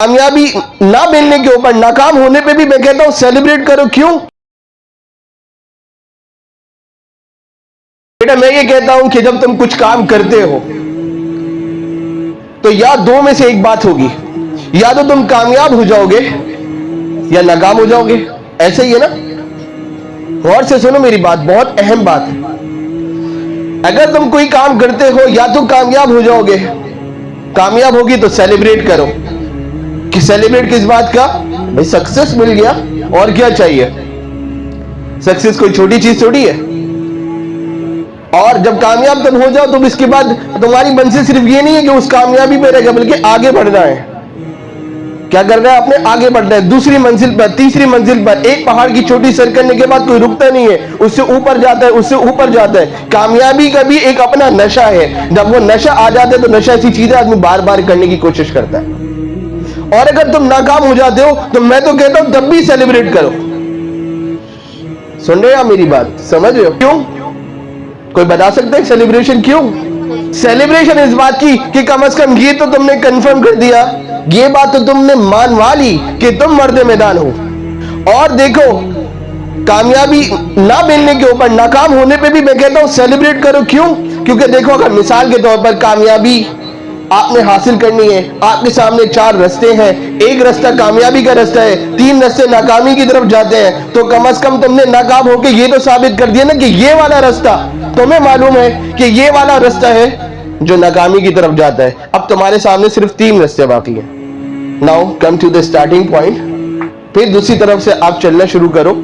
कामयाबी ना मिलने के ऊपर, नाकाम होने पे भी मैं कहता हूं सेलिब्रेट करो। क्यों बेटा? मैं ये कहता हूं कि जब तुम कुछ काम करते हो तो या दो में से एक बात होगी, या तो तुम कामयाब हो जाओगे या नाकाम हो जाओगे। ऐसे ही है ना? गौर से सुनो मेरी बात, बहुत अहम बात है। अगर तुम कोई काम करते हो या तो कामयाब हो जाओगे, कामयाब होगी तो सेलिब्रेट करो। कि सेलिब्रेट किस बात का? भाई सक्सेस मिल गया, और क्या चाहिए? सक्सेस कोई छोटी चीज थोड़ी है। और जब कामयाब तुम हो जाओ तो इसके बाद तुम्हारी मंजिल सिर्फ ये नहीं है कि उस कामयाबी पे रहेगा, बल्कि आगे बढ़ना है। क्या करना है आपने? आगे बढ़ना है, दूसरी मंजिल पर, तीसरी मंजिल पर। एक पहाड़ की चोटी सर करने के बाद कोई रुकता नहीं है, उससे ऊपर जाता है, उससे ऊपर जाता है। कामयाबी का भी एक अपना नशा है। जब वो नशा आ जाता है तो नशा ऐसी चीज है आदमी बार बार करने की कोशिश करता है। और अगर तुम नाकाम हो जाते हो तो मैं तो कहता हूं तब भी सेलिब्रेट करो। सुन रहे हो मेरी बात? समझ रहे हो? क्यों? कोई बता सकता है सेलिब्रेशन क्यों? सेलिब्रेशन इस बात की कि कम से कम ये तो तुमने कंफर्म कर दिया, ये बात तो तुमने मानवा ली कि तुम मर्द मैदान हो। और देखो, कामयाबी ना मिलने के ऊपर, नाकाम होने पे भी मैं कहता हूं सेलिब्रेट करो। क्यों? क्योंकि देखो, अगर मिसाल के तौर पर कामयाबी आपने हासिल करनी है, आपके सामने 4 रास्ते हैं। एक रास्ता कामयाबी का रास्ता है, 3 रास्ते नाकामी की तरफ जाते हैं। तो कम से कम तुमने नाकाम होकर ये तो साबित कर दिया ना कि ये वाला रास्ता तुम्हें मालूम है कि ये वाला रास्ता है जो नाकामी की तरफ जाता है। अब तुम्हारे सामने सिर्फ 3 रास्ते बाकी हैं। Now come to the starting point. फिर दूसरी तरफ से आप चलना शुरू करो,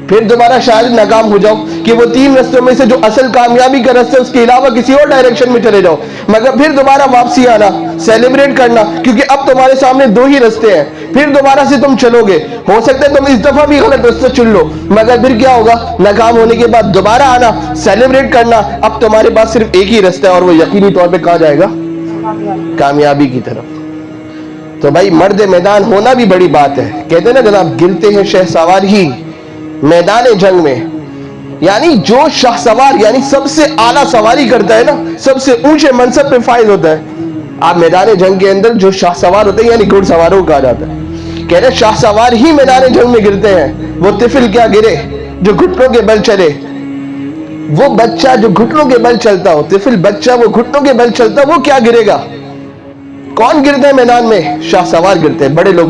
फिर दोबारा शायद नाकाम हो जाओ कि वो 3 रास्तों में से जो असल कामयाबी का रास्ता है उसके अलावा किसी और डायरेक्शन में चले जाओ, मगर फिर दोबारा वापसी आना, सेलिब्रेट करना, क्योंकि अब तुम्हारे सामने 2 ही रास्ते हैं। फिर दोबारा से तुम चलोगे, हो सकता है तुम इस दफा भी गलत रास्ता चुन लो, मगर फिर क्या होगा? नाकाम होने के बाद दोबारा आना, सेलिब्रेट करना। अब तुम्हारे पास सिर्फ एक ही रास्ता है और वो यकीनी तौर पर कहां जाएगा? कामयाबी की तरफ। तो भाई मर्द मैदान होना भी बड़ी बात है। कहते हैं ना जनाब, गिरते हैं शहसवार ही मैदान जंग में। यानी जो शाहसवार यानी सबसे आला सवारी करता है ना, सबसे ऊंचे मनसब पे फाइज होता है। आप मैदान जंग के अंदर जो शाहसवार होते हैं यानी घुड़सवारों को कहा जाता है, कह रहे शाहसवार ही मैदान जंग में गिरते हैं। वो तिफिल क्या गिरे जो घुटनों के बल चले, वो बच्चा जो घुटनों के बल चलता हो, तिफिल बच्चा वो घुटनों के बल चलता, वो क्या गिरेगा? कौन गिरता है मैदान में? शाहसवार गिरते हैं, बड़े लोग गिरते हैं।